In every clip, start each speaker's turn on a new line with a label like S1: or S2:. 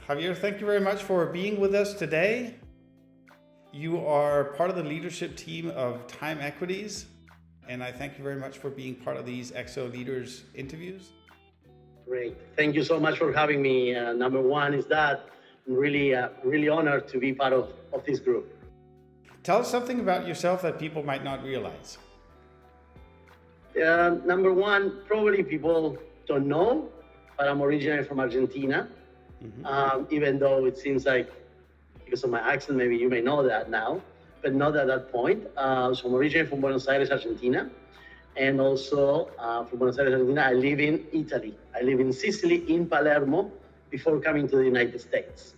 S1: Javier, thank you very much for being with us today. You are part of the leadership team of Time Equities, and I thank you very much for being part of these EXO Leaders interviews.
S2: Great. Thank you so much for having me. Number one is that I'm really honored to be part of this group.
S1: Tell us something about yourself that people might not realize.
S2: Number one, probably people don't know, but I'm originally from Argentina. Even though it seems like, because of my accent, maybe you may know that now, but not at that point. So I'm originally from Buenos Aires, Argentina. And also from Buenos Aires, Argentina, I live in Italy. I live in Sicily, in Palermo, before coming to the United States.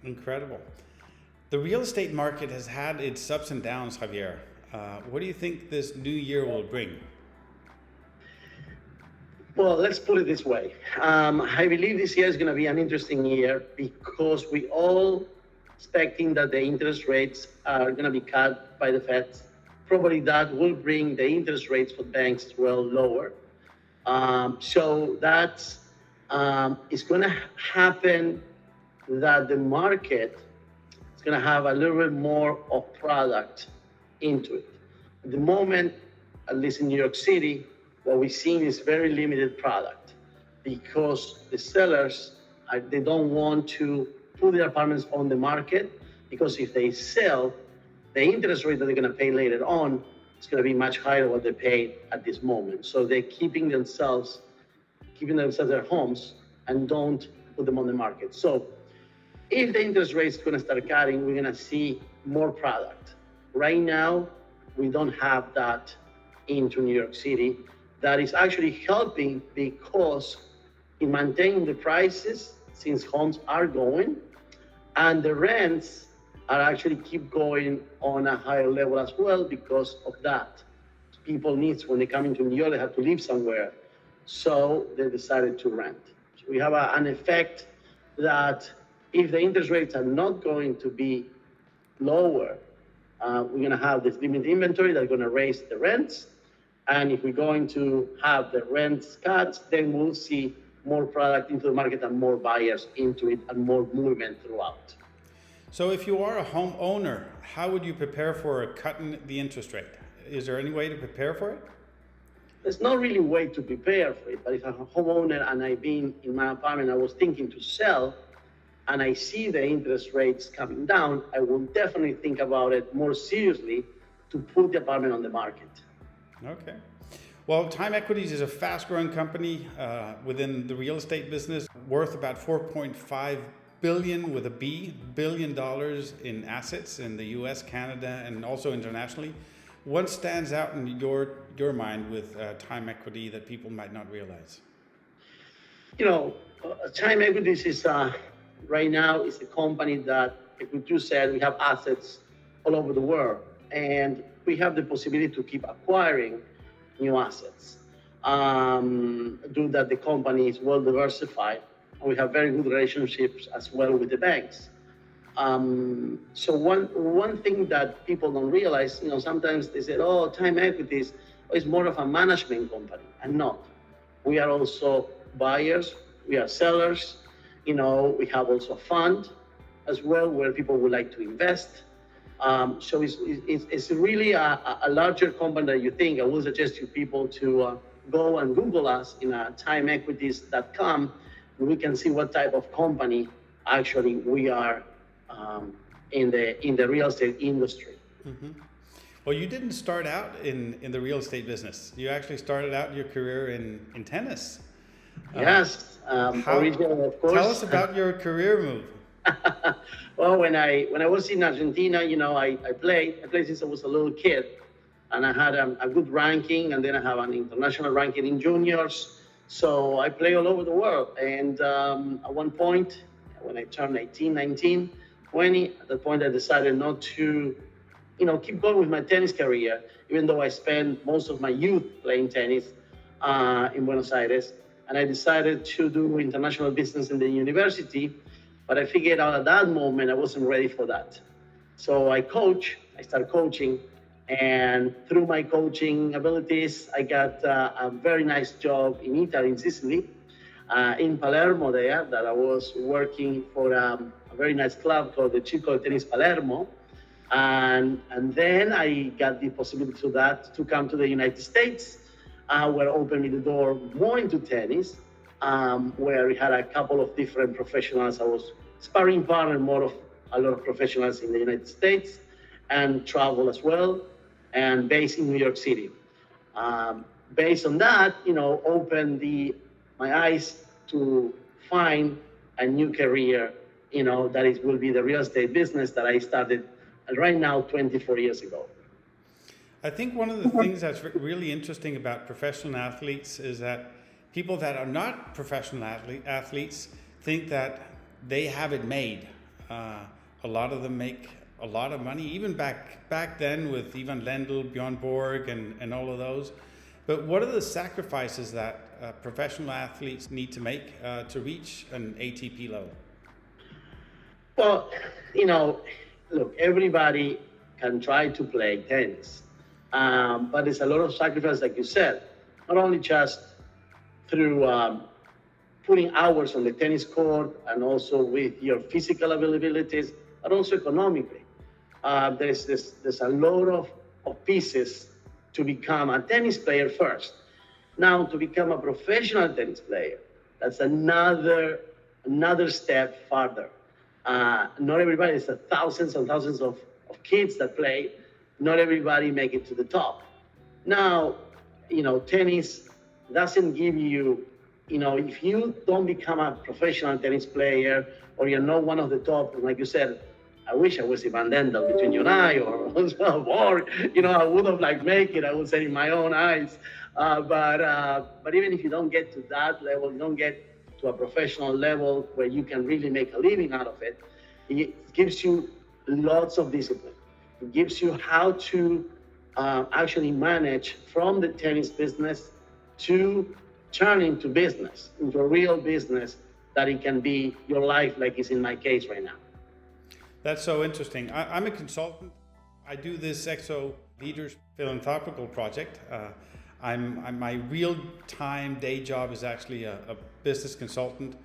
S1: Incredible. The real estate market has had its ups and downs, Javier. What do you think this new year will bring?
S2: Well, let's put it this way. I believe this year is going to be an interesting year because we all expecting that the interest rates are going to be cut by the Fed. Probably that will bring the interest rates for banks as well lower. So that's it's going to happen that the market is going to have a little bit more of product into it. At the moment, at least in New York City, what we're seeing is very limited product because the sellers, they don't want to put their apartments on the market because if they sell, the interest rate that they're going to pay later on is going to be much higher than what they pay at this moment. So they're keeping themselves their homes and don't put them on the market. So if the interest rate is going to start cutting, we're going to see more product. Right now, we don't have that into New York City. That is actually helping because in maintaining the prices, since homes are going, and the rents are actually keep going on a higher level as well because of that. People needs, when they come into New York, they have to live somewhere. So they decided to rent. So we have an effect that if the interest rates are not going to be lower, we're going to have this limited inventory that's going to raise the rents. And if we're going to have the rents cut, then we'll see more product into the market and more buyers into it and more movement throughout.
S1: So if you are a homeowner, how would you prepare for a cut in the interest rate? Is there any way to prepare for it?
S2: There's not really a way to prepare for it, but if I'm a homeowner and I've been in my apartment, I was thinking to sell, and I see the interest rates coming down, I will definitely think about it more seriously to put the apartment on the market.
S1: Okay. Well, Time Equities is a fast-growing company within the real estate business, worth about $4.5 billion with a B, $billion in assets in the US, Canada, and also internationally. What stands out in your mind with Time Equity that people might not realize?
S2: You know, Time Equities is right now is a company that, like you said, we have assets all over the world, and we have the possibility to keep acquiring new assets. Due that the company is well diversified, and we have very good relationships as well with the banks. So one thing that people don't realize, you know, sometimes they say, "Oh, Time Equities is more of a management company," and not. We are also buyers, we are sellers. You know, we have also a fund as well where people would like to invest. So it's really a larger company than you think. I will suggest to people to go and Google us in timeequities.com, and we can see what type of company actually we are in the real estate industry.
S1: Mm-hmm. Well, you didn't start out in the real estate business. You actually started out your career in tennis.
S2: Yes, originally, of course.
S1: Tell us about your career move.
S2: Well, when I was in Argentina, you know, I played since I was a little kid, and I had a good ranking, and then I have an international ranking in juniors. So I play all over the world. And at one point, when I turned 18, 19, 20, at that point I decided not to, you know, keep going with my tennis career, even though I spent most of my youth playing tennis in Buenos Aires. And I decided to do international business in the university, but I figured out at that moment I wasn't ready for that. So I started coaching, and through my coaching abilities, I got a very nice job in Italy, in Sicily. in Palermo there that I was working for a very nice club called the Chico Tennis Palermo. And then I got the possibility to that to come to the United States, where opened me the door more into tennis, where we had a couple of different professionals. I was sparring partner more of a lot of professionals in the United States and travel as well, and based in New York City. Based on that, opened my eyes to find a new career, that it will be the real estate business that I started right now 24 years ago.
S1: I think one of the things that's really interesting about professional athletes is that people that are not professional athletes think that they have it made. A lot of them make a lot of money, even back then with Ivan Lendl, Bjorn Borg, and all of those. But what are the sacrifices that professional athletes need to make to reach an ATP level?
S2: Well, look, everybody can try to play tennis, but there's a lot of sacrifice, like you said, not only just through putting hours on the tennis court and also with your physical availabilities, but also economically. There's a lot of pieces to become a tennis player first. Now, to become a professional tennis player, that's another step further. Not everybody, there's thousands and thousands of kids that play. Not everybody make it to the top. Now, tennis doesn't give you, if you don't become a professional tennis player or you're not one of the top, like you said, I wish I was Ivan Lendl between you and I, or I would have make it, I would say in my own eyes. But even if you don't get to that level, you don't get to a professional level where you can really make a living out of it, it gives you lots of discipline. It gives you how to actually manage from the tennis business to turn into business, into a real business that it can be your life, like it's in my case right now.
S1: That's so interesting. I'm a consultant. I do this EXO Leaders Philanthropical Project. My real-time day job is actually a business consultant.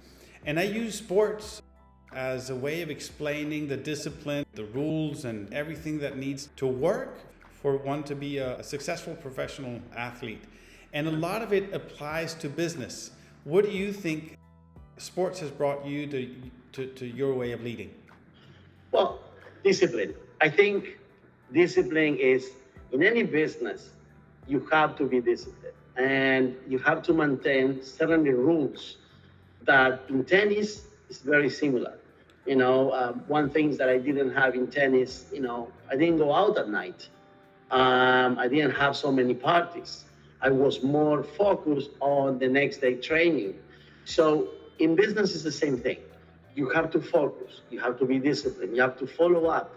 S1: And I use sports as a way of explaining the discipline, the rules, and everything that needs to work for one to be a successful professional athlete. And a lot of it applies to business. What do you think sports has brought you to your way of leading?
S2: Well, discipline. I think discipline is, in any business, you have to be disciplined and you have to maintain certain rules that in tennis is very similar. One thing that I didn't have in tennis, I didn't go out at night. I didn't have so many parties. I was more focused on the next day training. So in business, it's the same thing. You have to focus. You have to be disciplined. You have to follow up.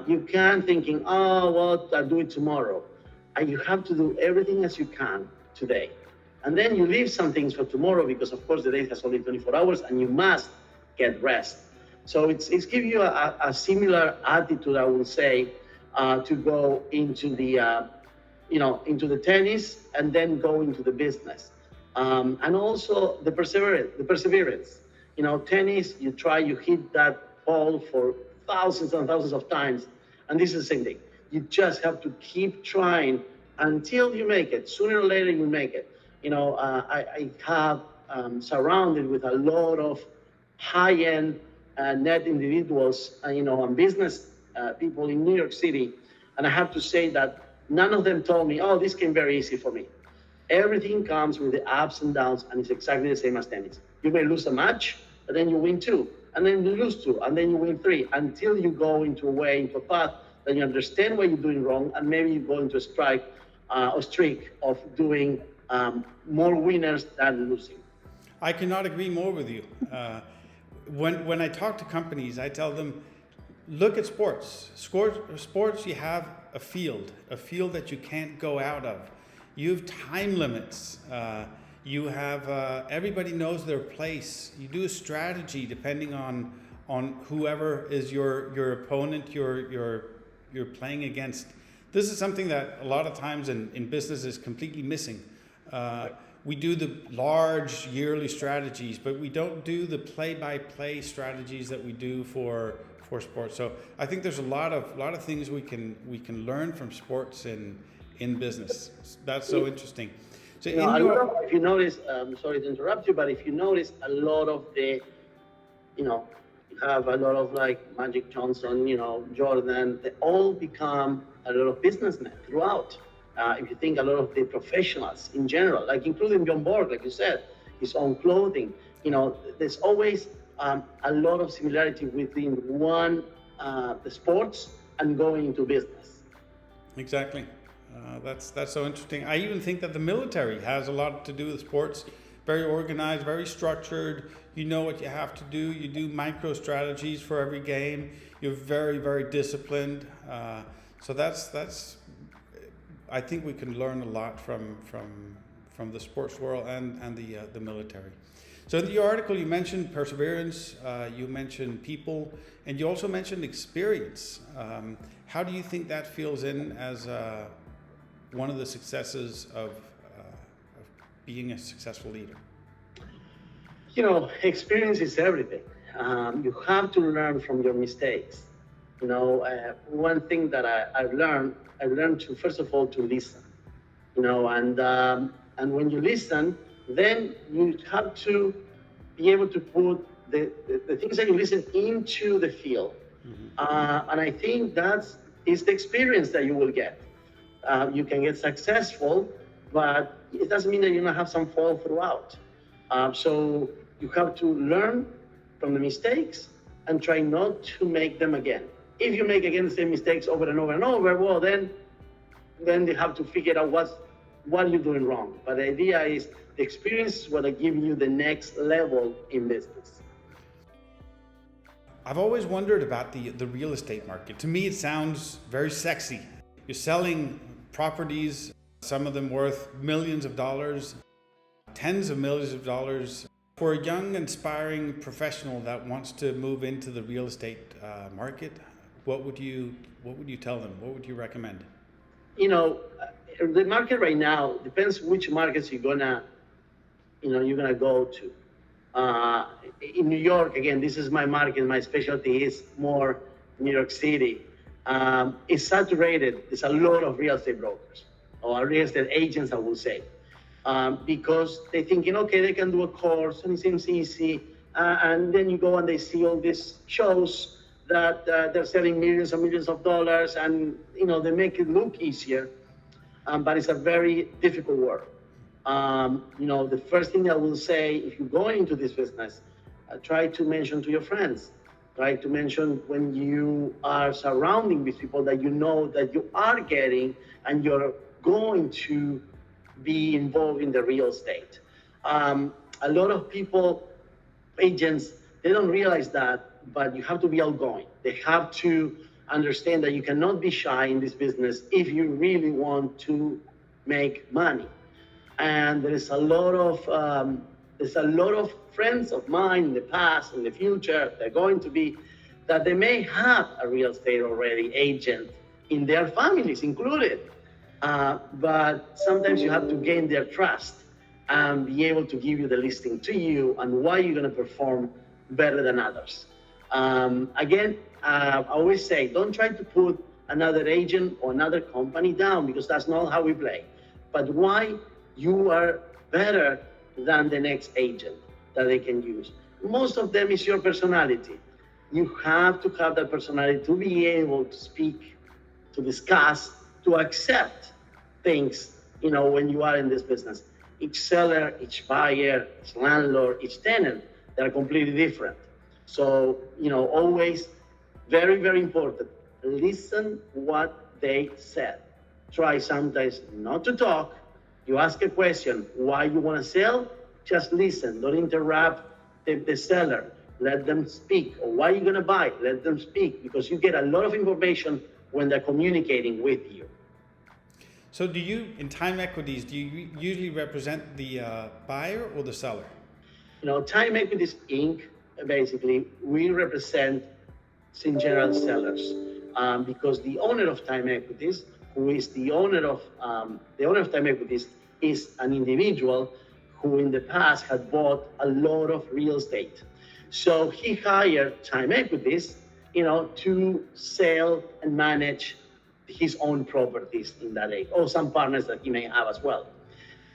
S2: You can't thinking, I'll do it tomorrow. And you have to do everything as you can today. And then you leave some things for tomorrow because, of course, the day has only 24 hours and you must get rest. So it's giving you a similar attitude, I would say, to go into the tennis and then go into the business. And also the perseverance. Tennis, you hit that ball for thousands and thousands of times. And this is the same thing. You just have to keep trying until you make it. Sooner or later, you make it. I have surrounded with a lot of high-end net individuals, and business people in New York City. And I have to say that none of them told me, this came very easy for me. Everything comes with the ups and downs, and it's exactly the same as tennis. You may lose a match, but then you win 2, and then you lose 2, and then you win 3, until you go into a path that you understand what you're doing wrong, and maybe you go into a streak of doing more winners than losing.
S1: I cannot agree more with you. When I talk to companies, I tell them, look at sports. Sports, you have a field that you can't go out of. You have time limits. You have everybody knows their place. You do a strategy depending on whoever is your opponent you're playing against. This is something that a lot of times in business is completely missing. we do the large yearly strategies, but we don't do the play-by-play strategies that we do for sports. So I think there's a lot of things we can learn from sports in business. That's so interesting. So
S2: if you notice, sorry to interrupt you, but if you notice, a lot of the, you have a lot of like Magic Johnson, Jordan, they all become a lot of businessmen throughout. If you think a lot of the professionals in general, like including Bjorn Borg, like you said, his own clothing, there's always a lot of similarity within one, the sports and going into business.
S1: Exactly. That's so interesting. I even think that the military has a lot to do with sports. Very organized, very structured. You know what you have to do. You do micro strategies for every game. You're very, very disciplined. So that's. I think we can learn a lot from the sports world and the military. So in your article, you mentioned perseverance, you mentioned people, and you also mentioned experience. How do you think that feels in as one of the successes of being a successful leader?
S2: Experience is everything. You have to learn from your mistakes. One thing that I've learned to, first of all, to listen. And when you listen, then you have to be able to put the things that you listen into the field. Mm-hmm. And I think is the experience that you will get. You can get successful, but it doesn't mean that you're not have some fall throughout. So you have to learn from the mistakes and try not to make them again. If you make again the same mistakes over and over and over, well, then they have to figure out what you're doing wrong. But the idea is the experience is what will give you the next level in business.
S1: I've always wondered about the real estate market. To me, it sounds very sexy. You're selling properties, some of them worth millions of dollars, tens of millions of dollars. For a young, inspiring professional that wants to move into the real estate market, what would you tell them? What would you recommend?
S2: The market right now depends which markets you're gonna go to. In New York, again, this is my market. My specialty is more New York City. It's saturated. There's a lot of real estate brokers or real estate agents, I will say, because they're thinking, okay, they can do a course and it seems easy. And then you go and they see all these shows that they're selling millions and millions of dollars, and they make it look easier, but it's a very difficult work. The first thing I will say, if you're going into this business, try to mention to your friends. Try to mention when you are surrounding with people that you know that you are getting and you're going to be involved in the real estate. A lot of people, agents, they don't realize that, but you have to be outgoing. They have to understand that you cannot be shy in this business if you really want to make money. And there's a lot of friends of mine in the past, in the future, they're going to be, that they may have a real estate already agent in their families included. But sometimes you have to gain their trust and be able to give you the listing to you and why you're going to perform better than others. Again, I always say, don't try to put another agent or another company down, because that's not how we play. But why you are better than the next agent that they can use. Most of them is your personality. You have to have that personality to be able to speak, to discuss, to accept things, when you are in this business. Each seller, each buyer, each landlord, each tenant, they're completely different. So, always very, very important. Listen what they said. Try sometimes not to talk. You ask a question, why you want to sell? Just listen. Don't interrupt the seller. Let them speak. Or why are you going to buy? Let them speak, because you get a lot of information when they're communicating with you.
S1: So in Time Equities, do you usually represent the buyer or the seller?
S2: Time Equities Inc., basically, we represent, in general, sellers, because the owner of Time Equities, who is the owner of Time Equities, is an individual, who in the past had bought a lot of real estate. So he hired Time Equities, to sell and manage his own properties in that area, or some partners that he may have as well.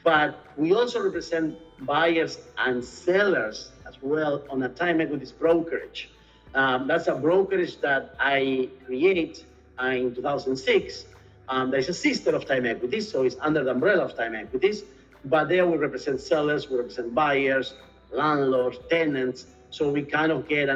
S2: But we also represent buyers and sellers as well on a Time Equities brokerage. That's a brokerage that I create in 2006. There's a sister of Time Equities, so it's under the umbrella of Time Equities. But there we represent sellers, we represent buyers, landlords, tenants. So we kind of get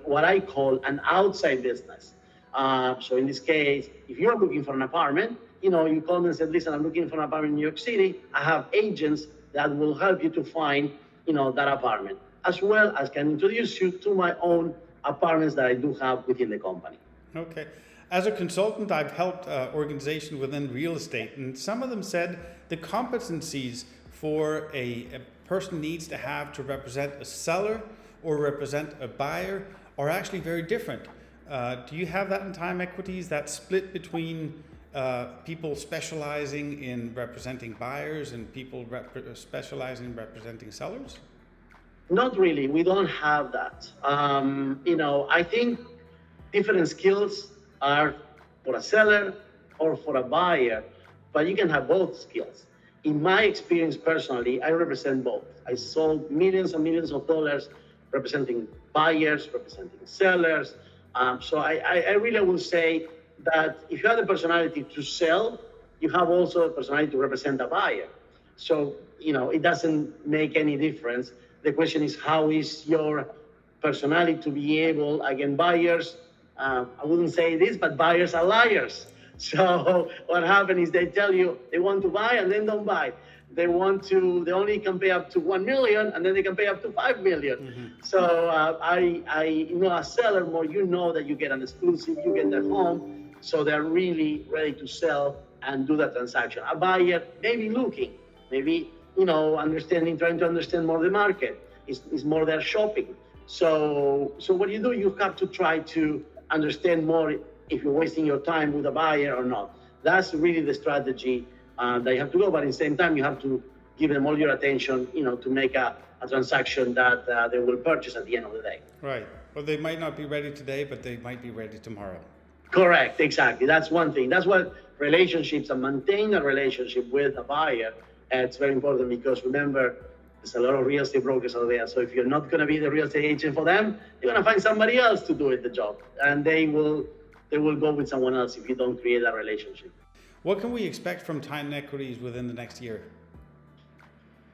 S2: what I call an outside business. So in this case, if you're looking for an apartment, you call me and say, listen, I'm looking for an apartment in New York City. I have agents that will help you to find, that apartment, as well as can introduce you to my own apartments that I do have within the company.
S1: Okay. As a consultant, I've helped organizations within real estate, and some of them said the competencies for a person needs to have to represent a seller or represent a buyer are actually very different. Do you have that in Time Equities, that split between people specializing in representing buyers and people specializing in representing sellers?
S2: Not really. We don't have that. I think different skills are for a seller or for a buyer, but you can have both skills. In my experience personally, I represent both. I sold millions and millions of dollars representing buyers, representing sellers. So I really will say that if you have the personality to sell, you have also a personality to represent a buyer. So, it doesn't make any difference. The question is, how is your personality to be able, again, buyers, I wouldn't say this, but buyers are liars. So what happens is they tell you they want to buy and then don't buy. They only can pay up to 1 million and then they can pay up to 5 million. Mm-hmm. So a seller more, that you get an exclusive, you get their home. So they're really ready to sell and do that transaction. A buyer maybe looking, maybe, trying to understand more the market. It's more their shopping. So what you do, you have to try to understand more if you're wasting your time with a buyer or not. That's really the strategy that you have to go. But at the same time, you have to give them all your attention, to make a transaction that they will purchase at the end of the day.
S1: Right. Well, they might not be ready today, but they might be ready tomorrow.
S2: Correct. Exactly. That's one thing. That's what relationships and maintain a relationship with a buyer. It's very important because remember, there's a lot of real estate brokers out there. So if you're not going to be the real estate agent for them, you're going to find somebody else to do the job, and they will go with someone else if you don't create that relationship.
S1: What can we expect from Time Equities within the next year?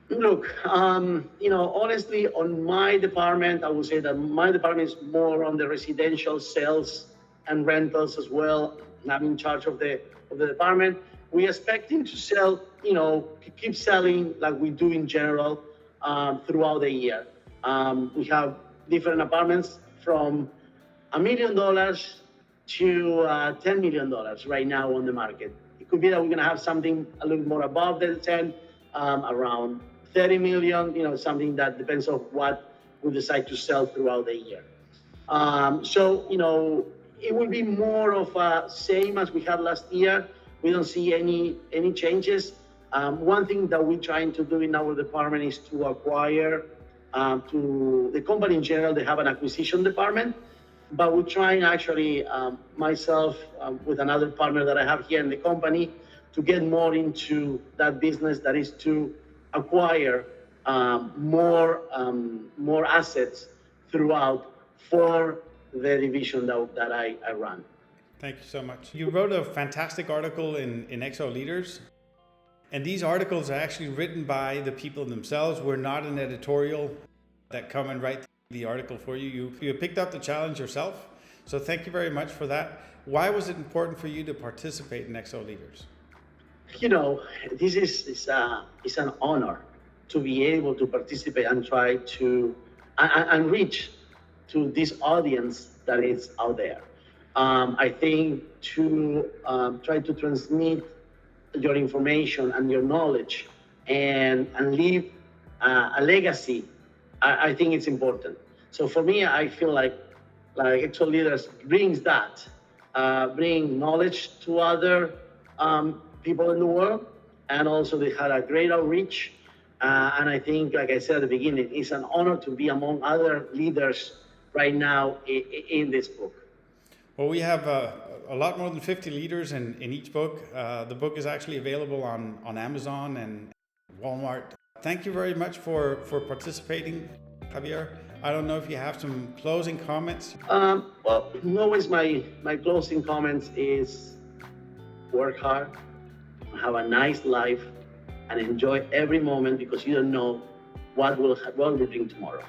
S2: Look, honestly, on my department, I would say that my department is more on the residential sales and rentals as well. I'm in charge of the department. We're expecting to sell, keep selling like we do in general throughout the year. We have different apartments from $1 million to $10 million right now on the market. It could be that we're going to have something a little more above the 10, around 30 million, something that depends on what we decide to sell throughout the year. It will be more of a same as we had last year. We don't see any changes. One thing that we're trying to do in our department is to acquire, to the company in general, they have an acquisition department, but we're trying actually, myself with another partner that I have here in the company, to get more into that business, that is to acquire more assets throughout for the division that I run.
S1: Thank you so much. You wrote a fantastic article in XO Leaders, and these articles are actually written by the people themselves. We're not an editorial that come and write the article for you. You picked up the challenge yourself, so thank you very much for that. Why was it important for you to participate in XO Leaders?
S2: This is an honor to be able to participate and try to and reach to this audience that is out there. I think to try to transmit your information and your knowledge and leave a legacy, I think it's important. So for me, I feel like XO Leaders brings that, bring knowledge to other people in the world, and also they had a great outreach. And I think, like I said at the beginning, it's an honor to be among other leaders right now in this book.
S1: Well, we have a lot more than 50 leaders in each book. The book is actually available on Amazon and Walmart. Thank you very much for participating, Javier. I don't know if you have some closing comments.
S2: Well, always my closing comments is work hard, have a nice life, and enjoy every moment because you don't know what will bring tomorrow.